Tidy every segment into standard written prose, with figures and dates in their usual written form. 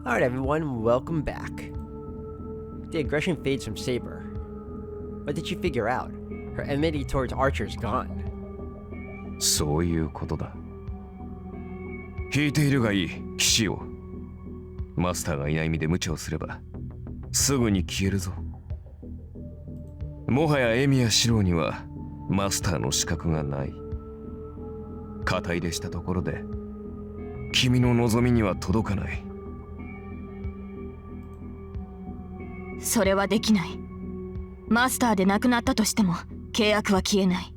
Alright everyone, welcome back. The aggression fades from Saber. What did she figure out? Her enmity towards Archer is gone. そういうことだ。聞いているがいい、騎士を。マスターがいない身で無茶をすれば、すぐに消えるぞ。もはやエミやシローには、マスターの資格がない。肩入れしたところで、君の望みには届かない。それはできない。マスターで亡くなったとしても契約は消えない。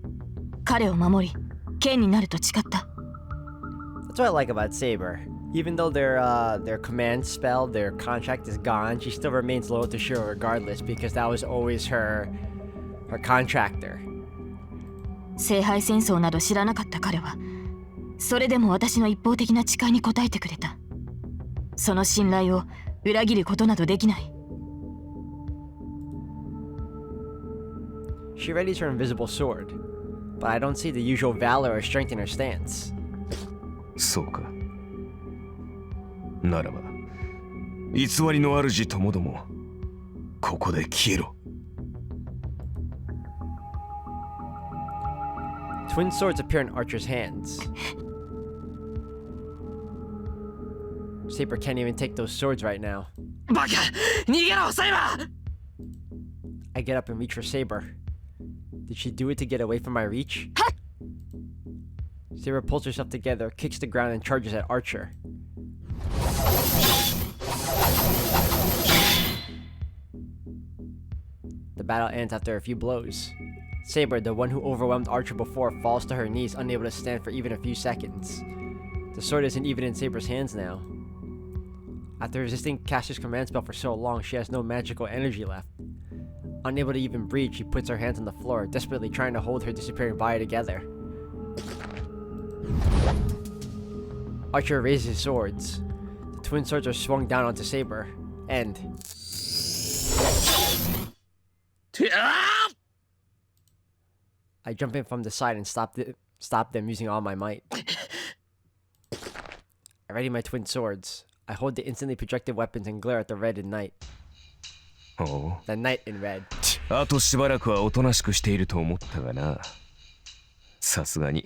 彼を守り、剣になると誓った。That's what I like about Saber. Even though their command spell, their contract is gone, she still remains loyal to Shiro regardless because that was always her contractor. 聖杯戦争など知らなかった彼は、それでも私の一方的な誓いに応えてくれた。その信頼を裏切ることなどできない。She readies her invisible sword, but I don't see the usual valor or strength in her stance. そうか。ならば、偽りの主ともども、ここで消えろ。Twin swords appear in Archer's hands. Saber can't even take those swords right now. バカ！逃げろ、サイバー！ I get up and reach for Saber. Did she do it to get away from my reach? Saber pulls herself together, kicks the ground, and charges at Archer. The battle ends after a few blows. Saber, the one who overwhelmed Archer before, falls to her knees, unable to stand for even a few seconds. The sword isn't even in Saber's hands now. After resisting Caster's command spell for so long, she has no magical energy left. Unable to even breathe, she puts her hands on the floor, desperately trying to hold her disappearing body together. Archer raises his swords. The twin swords are swung down onto Saber, and... I jump in from the side and stop them using all my might. I ready my twin swords. I hold the instantly projected weapons and glare at the red in night. The knight in red. あとしばらくはおとなしくしていると思ったがな。さすがに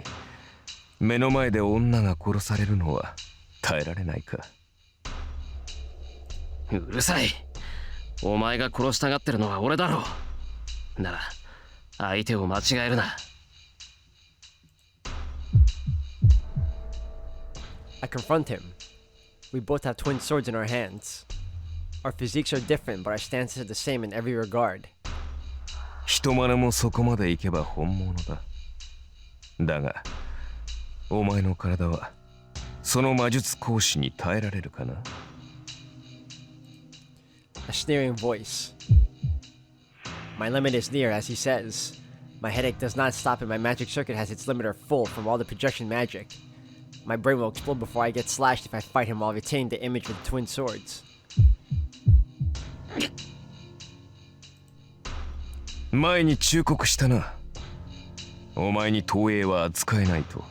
目の前で女が殺されるのは耐えられないか。うるさい。お前が殺したがってるのは俺だろう。なら相手を間違えるな。I confront him. We both have twin swords in our hands. Our physiques are different, but our stances are the same in every regard. 人真似もそこまで行けば本物だ。だが、お前の体はその魔術講師に耐えられるかな？ A sneering voice. My limit is near, as he says. My headache does not stop and my magic circuit has its limiter full from all the projection magic. My brain will explode before I get slashed if I fight him while retaining the image with the twin swords. 前に忠告したな。お前に投影は扱えないと。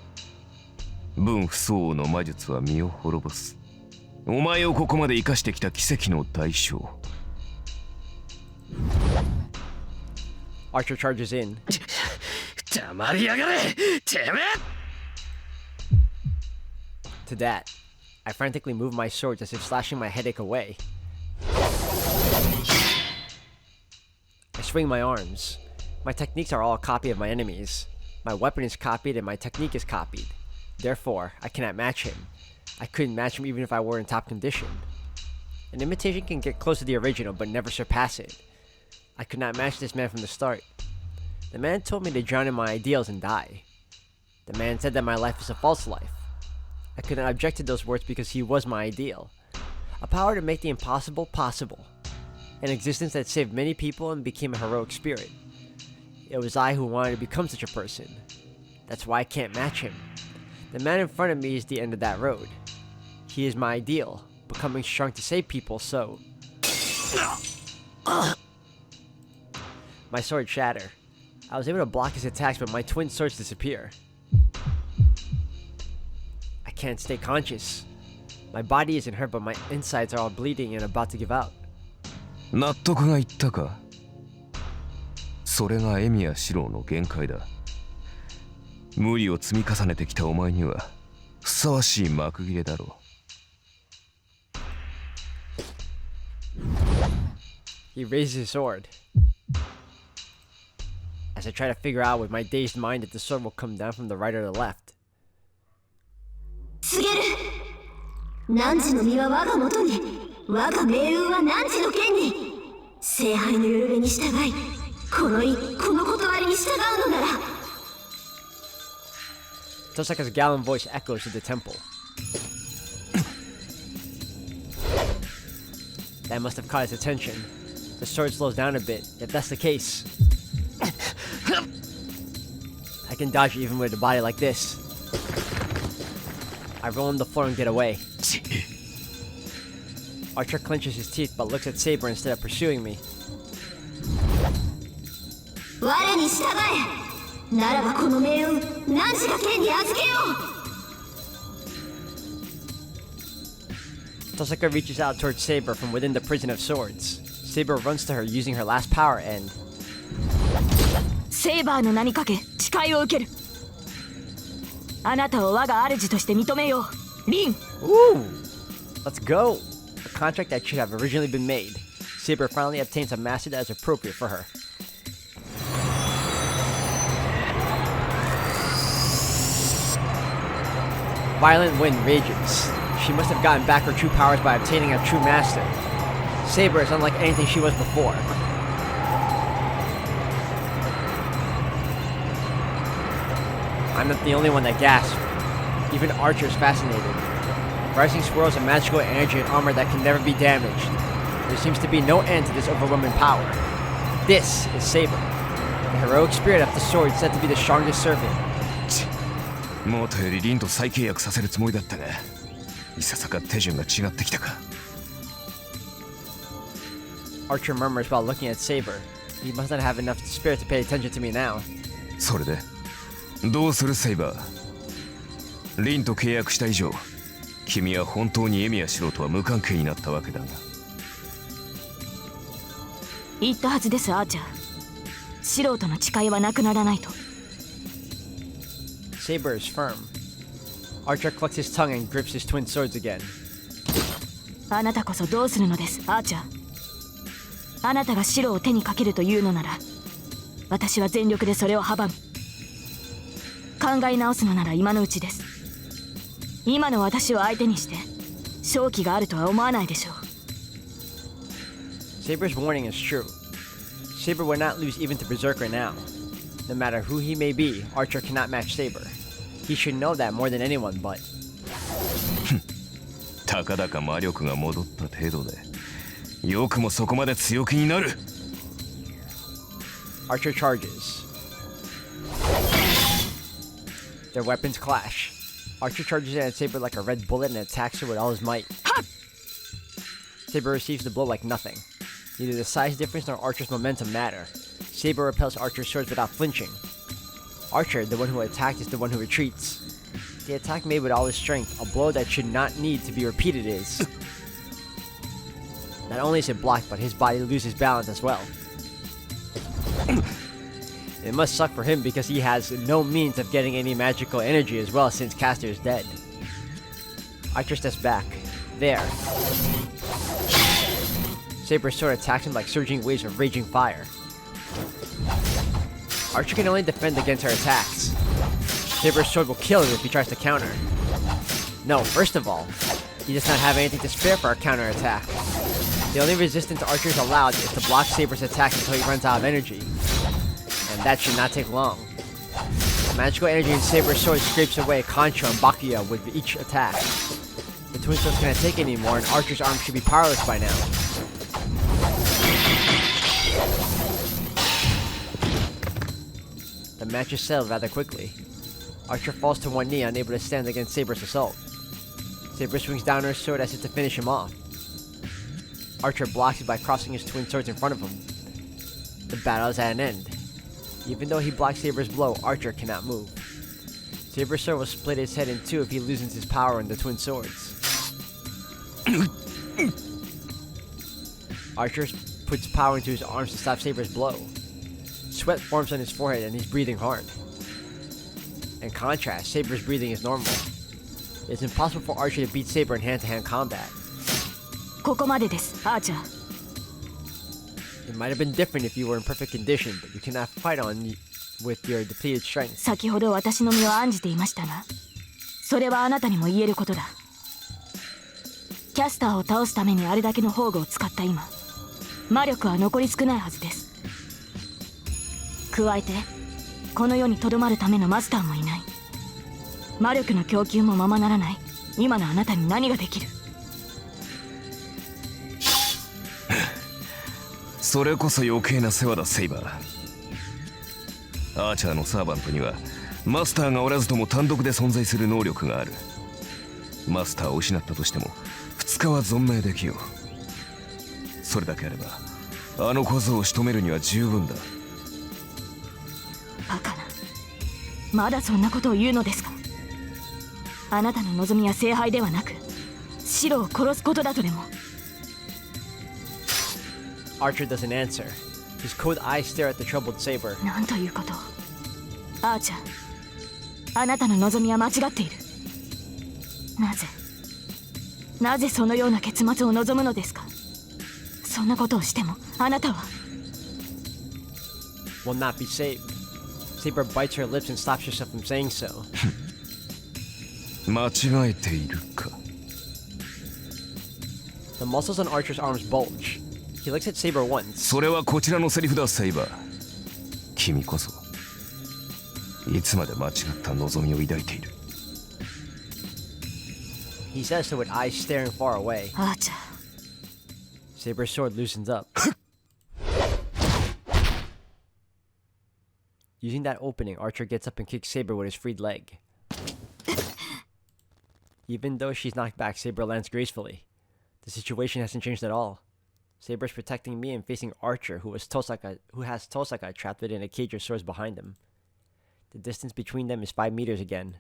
分不相応の魔術は身を滅ぼす。お前をここまで生かしてきた奇跡の代償。Archer charges in. 黙りやがれ、てめえ！ To that, I frantically move my swords as if slashing my headache away. I swing my arms. My techniques are all a copy of my enemy's. My weapon is copied and my technique is copied. Therefore, I cannot match him. I couldn't match him even if I were in top condition. An imitation can get close to the original but never surpass it. I could not match this man from the start. The man told me to drown in my ideals and die. The man said that my life is a false life. I could not object to those words because he was my ideal. A power to make the impossible possible. An existence that saved many people and became a heroic spirit. It was I who wanted to become such a person. That's why I can't match him. The man in front of me is the end of that road. He is my ideal, becoming strong to save people, so... My swords shatter. I was able to block his attacks, but my twin swords disappear. I can't stay conscious. My body isn't hurt, but my insides are all bleeding and about to give out. 納得がいったか。それがエミやシローの限界だ。無理を積み重ねてきたお前にはふさわしい幕切れだろう。He raises his sword. As I try to figure out with my dazed mind if the sword will come down from the right or the left. 告げる。汝の身は我が元に、我が命運は汝の剣に。聖杯のよるべに従い、この断りに従うのなら。Tosaka's gallant voice echoes through the temple. That must have caught his attention. The sword slows down a bit, if that's the case. I can dodge even with a body like this. I roll on the floor and get away. Archer clenches his teeth but looks at Saber instead of pursuing me. 我に従え。ならばこの命運、汝が剣に預けよう。 Tosaka reaches out towards Saber from within the prison of swords. Saber runs to her using her last power and... セイバーの名にかけ誓いを受ける。あなたを我が主として認めよう。リン。 Ooh! Let's go! A contract that should have originally been made. Saber finally obtains a master that is appropriate for her. Violent wind rages. She must have gotten back her true powers by obtaining a true master. Saber is unlike anything she was before. I'm not the only one that gasped. Even Archer is fascinated. Rising swirls of magical energy and armor that can never be damaged. There seems to be no end to this overwhelming power. This is Saber, the heroic spirit of the sword said to be the strongest servant. もとよりリンと再契約させるつもりだったが、いささか手順が違ってきたか。Archer murmurs while looking at Saber. He must not have enough spirit to pay attention to me now. それでどうするセイバー。リンと契約した以上、君は本当にエミやシロとは無関係になったわけだが。言ったはずですアーチャー。素人の誓いはなくならないと。Saber is firm. Archer clucks his tongue and grips his twin swords again. あなたこそどうするのですアーチャー。あなたが白を手にかけるというのなら、私は全力でそれを阻む。考え直すのなら今のうちです。今の私を相手にして勝機があるとは思わないでしょう。 Saber's warning is true. Saber would not lose even to Berserker now. No matter who he may be, Archer cannot match Saber. He should know that more than anyone, but... たかだか魔力が戻った程度で、よくもそこまで強気になる。Archer charges. Their weapons clash. Archer charges in at Saber like a red bullet and attacks her with all his might. Saber receives the blow like nothing. Neither the size difference nor Archer's momentum matter. Saber repels Archer's swords without flinching. Archer, the one who attacked, is the one who retreats. The attack made with all his strength, a blow that should not need to be repeated is. Not only is it blocked, but his body loses balance as well. It must suck for him because he has no means of getting any magical energy as well since Caster is dead. Archer steps back. There. Saber's sword attacks him like surging waves of raging fire. Archer can only defend against her attacks. Saber's sword will kill him if he tries to counter. No, first of all, he does not have anything to spare for a counterattack. The only resistance Archer is allowed is to block Saber's attacks until he runs out of energy. And that should not take long. Magical energy in Saber's sword scrapes away Concho and Bakuya with each attack. The twin swords cannot take anymore and Archer's arm should be powerless by now. The match is settled rather quickly. Archer falls to one knee, unable to stand against Saber's assault. Saber swings down her sword as if to finish him off. Archer blocks it by crossing his twin swords in front of him. The battle is at an end. Even though he blocks Saber's blow, Archer cannot move. Saber's sword will split his head in two if he loosens his power in the twin swords. Archer puts power into his arms to stop Saber's blow. Sweat forms on his forehead and he's breathing hard. In contrast, Saber's breathing is normal. It's impossible for Archer to beat Saber in hand-to-hand combat. ここまでです、アーチャー。 It might have been different if you were in perfect condition, but you cannot fight on with your depleted strength. 先ほど私の身を案じていましたが、それはあなたにも言えることだ。キャスターを倒すためにあれだけの宝具を使った今、魔力は残り少ないはずです。加えてこの世にとどまるためのマスターもいない。魔力の供給もままならない今のあなたに何ができる？それこそ余計な世話だ、セイバー。アーチャーのサーバントにはマスターがおらずとも単独で存在する能力がある。マスターを失ったとしても2日は存命できよう。それだけあればあの小僧を仕留めるには十分だ。バカな、まだそんなことを言うのですか？あなたの望みは聖杯ではなく白を殺すことだとでも。 Archer doesn't answer. His cold eyes stare at the troubled Saber. なんということを。アーチャー、あなたの望みは間違っている。なぜそのような結末を望むのですか？そんなことをしてもあなたは Will not be saved. Saber bites her lips and stops herself from saying so. 間違えているか。 The muscles on Archer's arms bulge. He looks at Saber once. それはこちらのセリフだ、セイバー。君こそいつまで間違った望みを抱いている。 He says so with eyes staring far away. アーチャー。 Saber's sword loosens up. Using that opening, Archer gets up and kicks Saber with his freed leg. Even though she's knocked back, Saber lands gracefully. The situation hasn't changed at all. Saber's protecting me and facing Archer, who has Tosaka trapped within a cage of swords behind him. The distance between them is 5 meters again.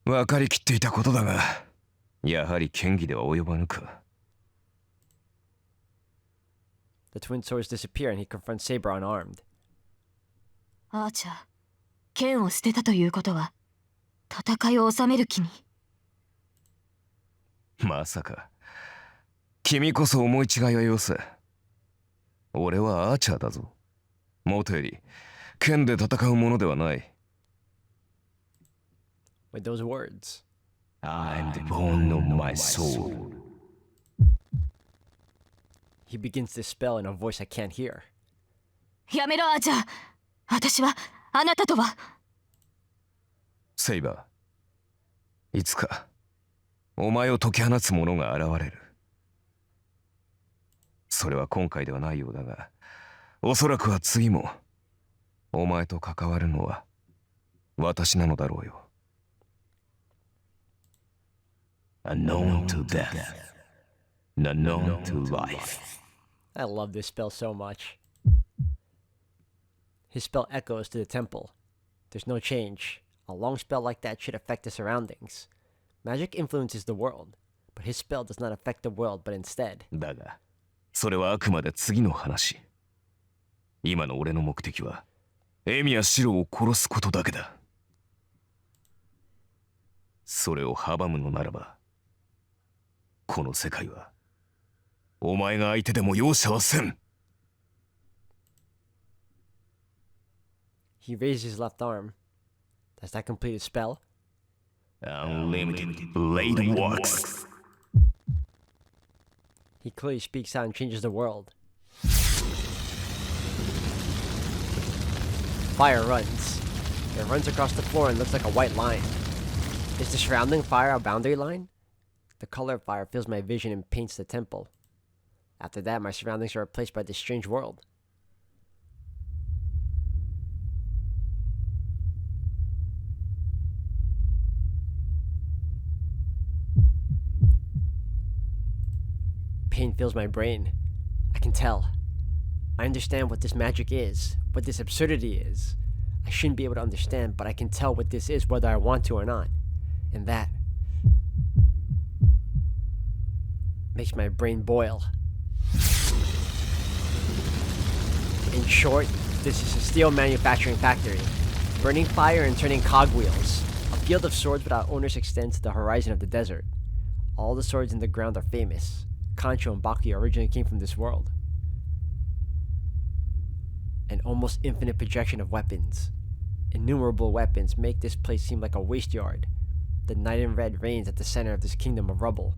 分かりきっていたことだが、やはり剣技では及ばぬか。 The twin swords disappear and he confronts Saber unarmed. アーチャー、剣を捨てたということは戦いを収める気に。まさか君こそ思い違いはよせ。俺はアーチャーだぞ。もとより剣で戦うものではない。 With those words, I'm the bone of my soul. he begins to spell in a voice I can't hear. やめろ、アーチャー。私はあなたとは。セイバー、いつかお前を解き放つ者が現れる。それは今回ではないようだが、おそらくは次もお前と関わるのは私なのだろうよ。Unknown to death, unknown to life. I love this spell so much. His spell echoes to the temple. There's no change. A long spell like that should affect the surroundings. Magic influences the world, but his spell does not affect the world, but instead. だが、それはあくまで次の話。今の俺の目的は、エミやシロを殺すことだけだ。それを阻むのならば、この世界は、お前が相手でも容赦はせん。He raises his left arm. Does that complete his spell? Unlimited blade works. He clearly speaks out and changes the world. Fire runs. It runs across the floor and looks like a white line. Is the surrounding fire a boundary line? The color of fire fills my vision and paints the temple. After that, my surroundings are replaced by this strange world. Pain fills my brain. I can tell. I understand what this magic is, what this absurdity is. I shouldn't be able to understand, but I can tell what this is whether I want to or not. And that makes my brain boil. In short, this is a steel manufacturing factory, burning fire and turning cogwheels. A field of swords without owners extends to the horizon of the desert. All the swords in the ground are famous. Kancho and Bakuya originally came from this world. An almost infinite projection of weapons. Innumerable weapons make this place seem like a waste yard. The night in red reigns at the center of this kingdom of rubble.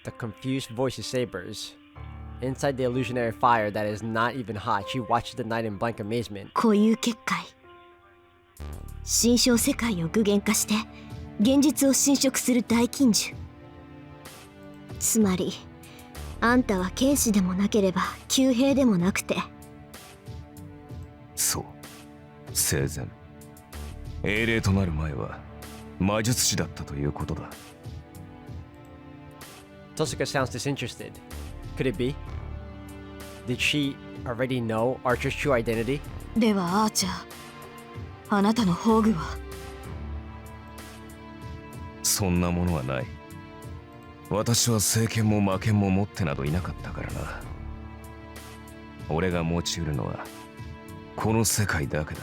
The confused voice is Saber's. Inside the illusionary fire that is not even hot, she watches the night in blank amazement. 固有結界心象世界を具現化して現実を侵食する大禁獣。つまりあんたは剣士でもなければ弓兵でもなくて、そう、生前英霊となる前は魔術師だったということだ。Tosuka sounds disinterested. Could it be? Did she already know Archer's true identity? ではアーチャー、あなたの宝具は？そんなものはない。私は聖剣も魔剣も持ってなどいなかったからな。俺が持ち得るのはこの世界だけだ。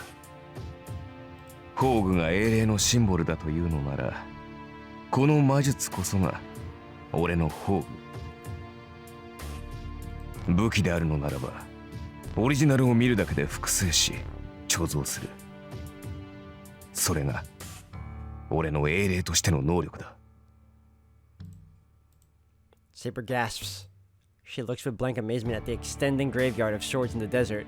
宝具が英霊のシンボルだというのなら、この魔術こそが俺の宝具。武器であるのならば、オリジナルを見るだけで複製し貯蔵する。それが俺の英霊としての能力だ。Saber gasps. She looks with blank amazement at the extending graveyard of swords in the desert.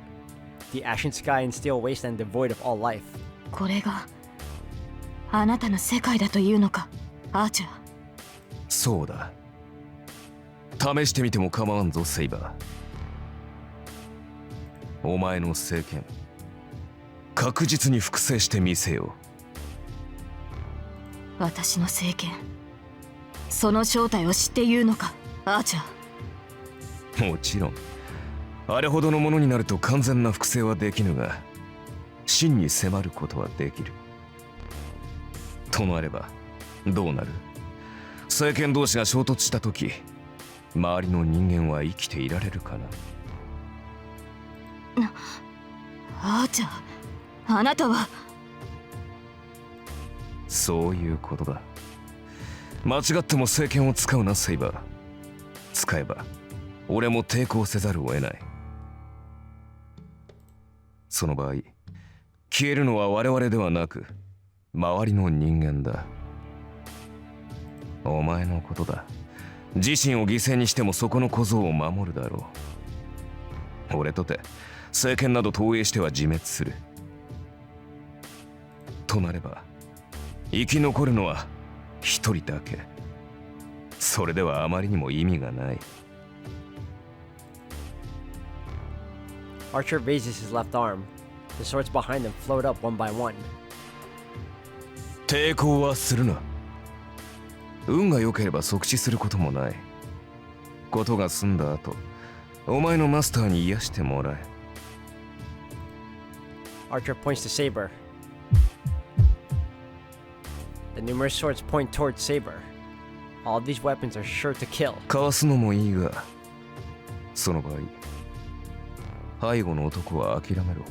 The ashen sky and steel wasteland devoid of all life. これがあなたの世界だというのか、アーチャー。そうだ。試してみても構わんぞ、セイバー。お前の聖剣、確実に複製してみせよう。私の聖剣、その正体を知って言うのか、アーチャー。もちろん。あれほどのものになると完全な複製はできぬが、真に迫ることはできる。となればどうなる？聖剣同士が衝突した時、周りの人間は生きていられるかな？アーチャー、あなたは。そういうことだ。間違っても聖剣を使うな、セイバー。使えば俺も抵抗せざるを得ない。その場合、消えるのは我々ではなく周りの人間だ。お前のことだ。自身を犠牲にしてもそこの小僧を守るだろう。俺とて聖剣など投影しては自滅する。となれば生き残るのは一人だけ。それではあまりにも意味がない。Archer raises his left arm. The swords behind him float up one by one. 抵抗はするな。運が良ければ即死することもない。ことが済んだ後、お前のマスターに癒してもらえ。Archer points to Saber. The numerous swords point towards Saber. All these weapons are sure to kill. かわすのもいいが、その場合、背後の男は諦めろ。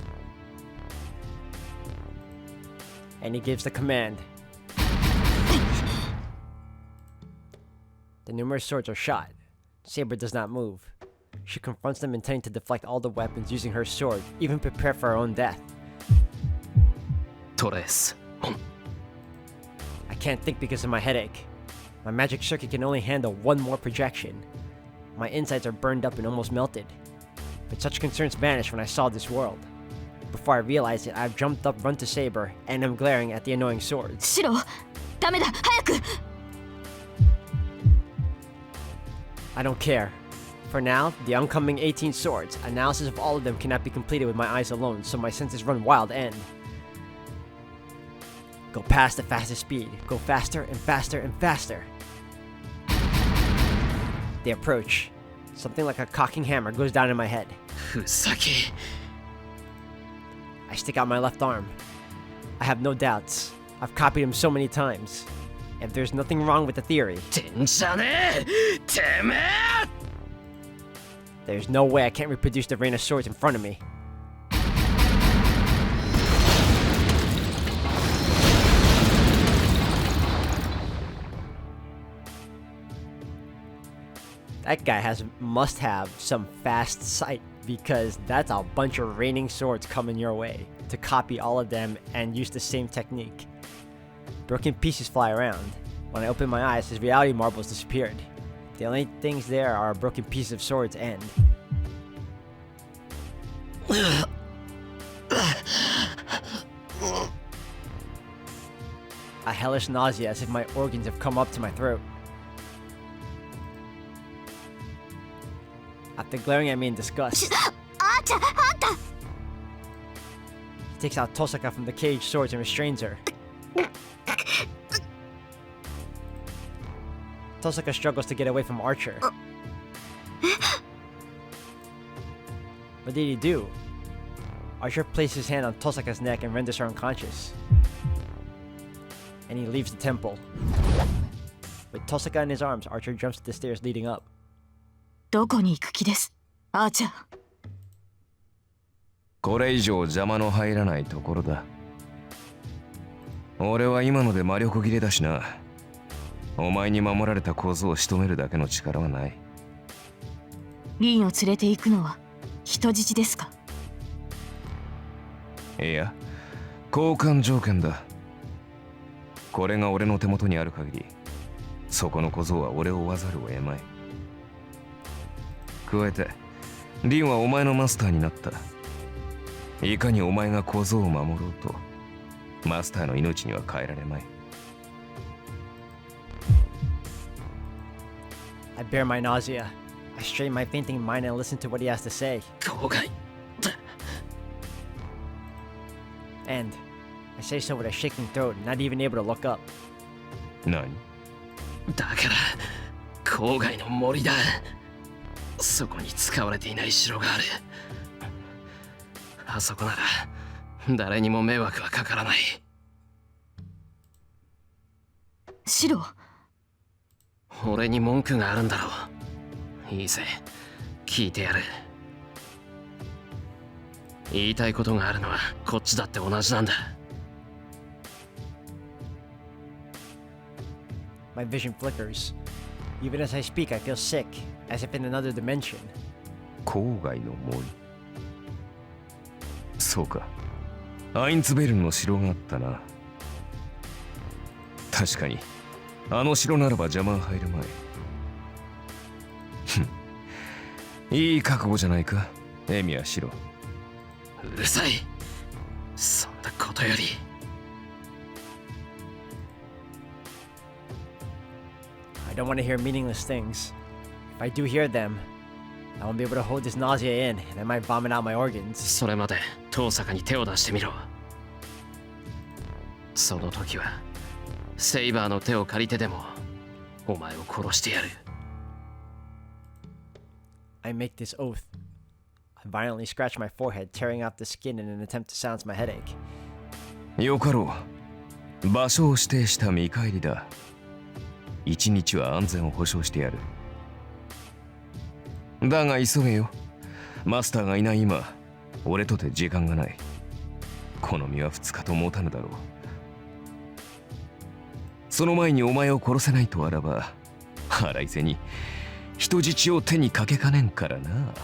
And he gives the command. The numerous swords are shot. Saber does not move. She confronts them intending to deflect all the weapons using her sword, even prepare for her own death. トレース。I can't think because of my headache. My magic circuit can only handle one more projection. My insides are burned up and almost melted. But such concerns vanished when I saw this world. Before I realized it, I've jumped up, run to Saber, and am glaring at the annoying swords. シロ、ダメだ、早く。I don't care. For now, the oncoming 18 swords, analysis of all of them cannot be completed with my eyes alone, so my senses run wild and go past the fastest speed. Go faster and faster and faster. They approach. Something like a cocking hammer goes down in my head. ふざけ。 I stick out my left arm. I have no doubts. I've copied him so many times. If there's nothing wrong with the theory, てんじゃねえてめえ。 there's no way I can't reproduce the rain of swords in front of me. That guy must have some fast sight, because that's a bunch of raining swords coming your way to copy all of them and use the same technique. Broken pieces fly around. When I open my eyes, his reality marbles disappeared. The only things there are broken pieces of swords and... a hellish nausea as if my organs have come up to my throat. After glaring at me in disgust, あーちゃん、あんた he takes out Tosaka from the caged swords and restrains her. Tosaka struggles to get away from Archer. What did he do? Archer places his hand on Tosaka's neck and renders her unconscious. And he leaves the temple. With Tosaka in his arms, Archer jumps to the stairs leading up. どこに行く気です、アーチャー。これ以上邪魔の入らないところだ。俺は今ので魔力切れだしな。お前に守られた小僧を仕留めるだけの力はない。リンを連れて行くのは人質ですか？いや、交換条件だ。これが俺の手元にある限り、そこの小僧は俺を追わざるを得まい。加えて、リンはお前のマスターになった。いかにお前が小僧を守ろうと、マスターの命には変えられまい。I bear my nausea. I strain my fainting mind and listen to what he has to say. 後悔だ。 And I say so with a shaking throat, not even able to look up. 何？だから郊外の森だ。そこに使われていない城がある。あそこなら誰にも迷惑はかからない。シロ、俺に文句があるんだろう。いいぜ、聞いてやる。言いたいことがあるのはこっちだって同じなんだ。My vision flickers. Even as I speak, I feel sick, as if in another dimension. 郊外の森。そうか。アインツベルンの城があったな。確かに、あの城ならば邪魔は入るまい。ふん。いい覚悟じゃないか、エミヤシロ。うるさい。そんなことより。I don't want to hear meaningless things. If I do hear them, I won't be able to hold this nausea in, and I might vomit out my organs. それまで遠坂に手を出してみろ。その時はセイバーの手を借りてでもお前を殺してやる。 I make this oath. I violently scratch my forehead, tearing off the skin in an attempt to silence my headache. よかろう。場所を指定した見返りだ。一日は安全を保証してやる。だが急げよ。マスターがいない今、俺とて時間がない。この身は2日と持たぬだろう。その前にお前を殺せないとあらば、腹いせに人質を手にかけかねんからな。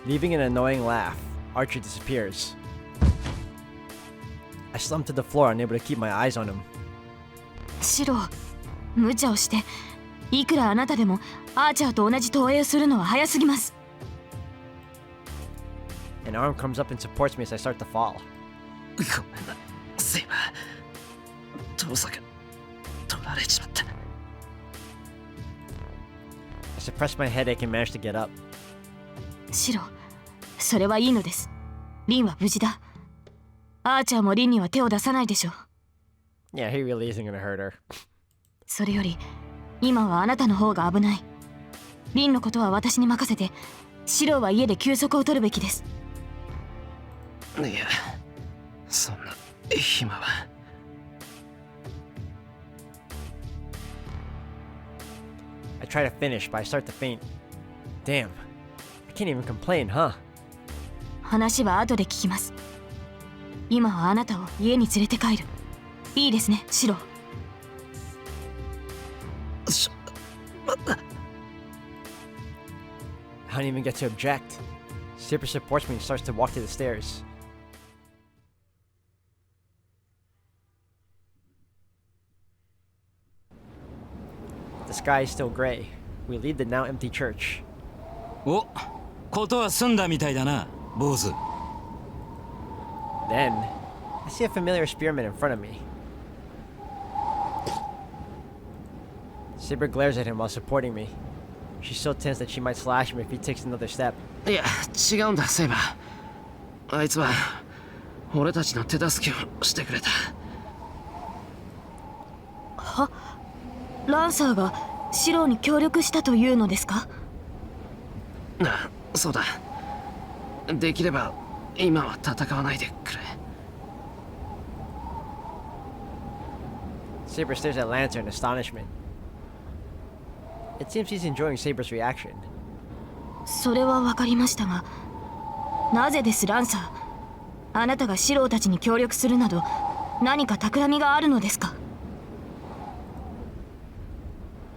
Leaving an annoying laugh, Archer disappears. I slump to the floor, unable to keep my eyes on him. シロ、無茶をして、いくらあなたでもアーチャーと同じ投影をするのは早すぎます。An arm comes up and supports me as I start to fall. ごめんな、セイバー。遠坂取られちまった。 I suppress my headache and manage to get up. シロ、それはいいのです。リンは無事だ。アーチャーもリンには手を出さないでしょう。Yeah, he really isn't gonna hurt her. それより、今はあなたの方が危ない。リンのことは私に任せて、シローは家で休息を取るべきです。いや、そんな暇は。I try to finish, but I start to faint. Damn. I can't even complain, huh? 話は後で聞きます。今はあなたを家に連れて帰る。いいですね、シロー。I don't even get to object. Saber supports me and starts to walk to the stairs. The sky is still gray. We leave the now empty church. お、ことは済んだみたいだな、坊主。Then, I see a familiar spearman in front of me. Saber glares at him while supporting me. She's so tense that she might slash him if he takes another step. いや、違うんだ、セイバー。あいつは俺たちの手助けをしてくれた。は、ランサーがシローに協力したというのですか？あ、そうだ。できれば今は戦わないでくれ。Saber stares at Lancer in astonishment. It seems he's enjoying Saber's reaction. それは分かりましたが、なぜですランサー。あなたがシローたちに協力するなど何か企みがあるのですか？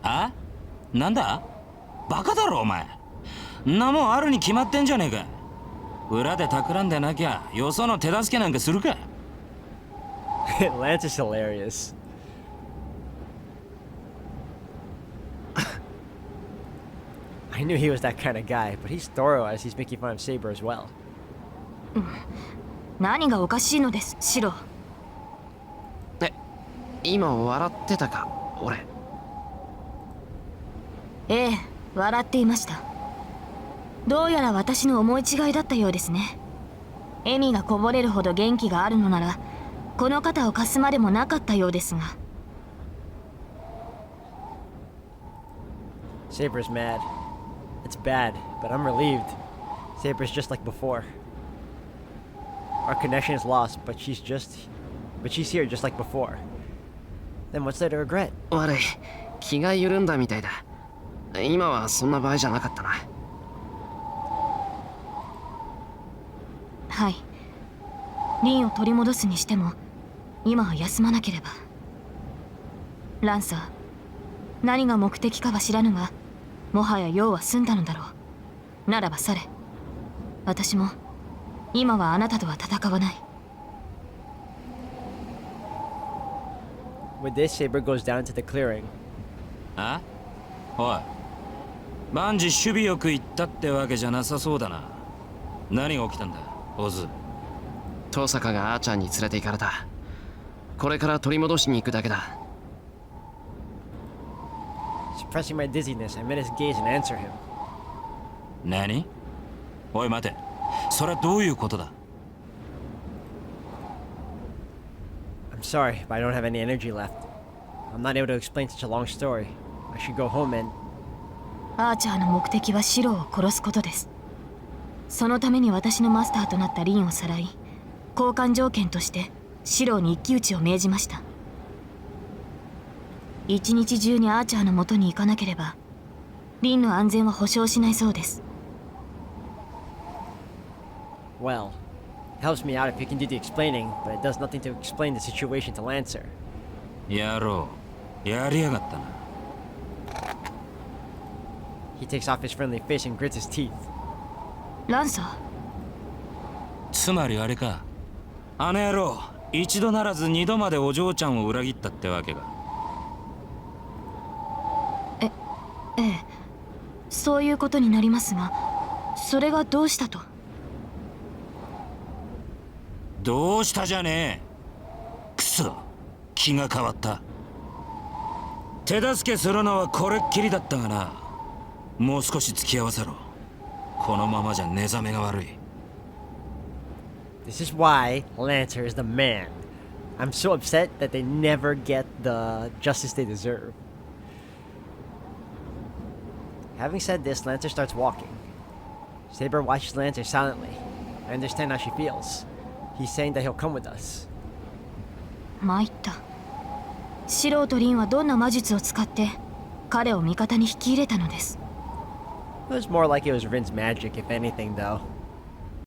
あ？なんだ？バカだろお前。んなもんあるに決まってんじゃねえか。裏で企んでなきゃよその手助けなんかするか。Lancer's hilarious. I knew he was that kind of guy, but he's thorough as he's making fun of Saber as well. 何がおかしいのです、シロー。え、今笑ってたか、俺。ええ、笑っていました。どうやら私の思い違いだったようですね。笑みがこぼれるほど元気があるのなら、この肩を貸すまでもなかったようですが。Saber's mad. It's bad, but I'm relieved. Saber's just like before. Our connection is lost, but she's here just like before. Then what's there to regret? 悪い、気が緩んだみたいだ。今はそんな場合じゃなかったな。はい。リンを取り戻すにしても、今は休まなければ。ランサー、何が目的かは知らぬが、もはや用は済んだのだろう。ならばされ。私も今はあなたとは戦わない。With this, Saber goes down to the clearing. あ？おい、万事守備よく行ったってわけじゃなさそうだな。何が起きたんだ、オズ。遠坂があーちゃんに連れて行かれた。これから取り戻しに行くだけだ。Suppressing my dizziness, I met his gaze and answer him. 何？おい待て。それはどういうことだ？ I'm sorry, but I don't have any energy left. I'm not able to explain such a long story. I should go home and... アーチャーの目的はシロを殺すことです。そのために私のマスターとなったリンをさらい、交換条件としてシロに一騎打ちを命じました。一日中にアーチャーの元に行かなければ、リンの安全は保証しないそうです。Well, it helps me out if he can do the explaining, but it does nothing to explain the situation to Lancer. やろう。やりやがったな。He takes off his friendly face and grits his teeth. ランサー、つまりあれか。あの野郎、一度ならず二度までお嬢ちゃんを裏切ったってわけか。ええ、そういうことになりますが、それがどうしたと？どうしたじゃねえ。くそ、気が変わった。手助けするのはこれっきりだったがな。もう少し付き合わせろ。このままじゃ寝覚めが悪い。This is why Lancer is the man. I'm so upset that they never get the justice they deserve. Having said this, Lancer starts walking. Saber watches Lancer silently. I understand how she feels. He's saying that he'll come with us. 参った。素人リンはどんな魔術を使って彼を味方に引き入れたのです。 It was more like it was Rin's magic, if anything, though.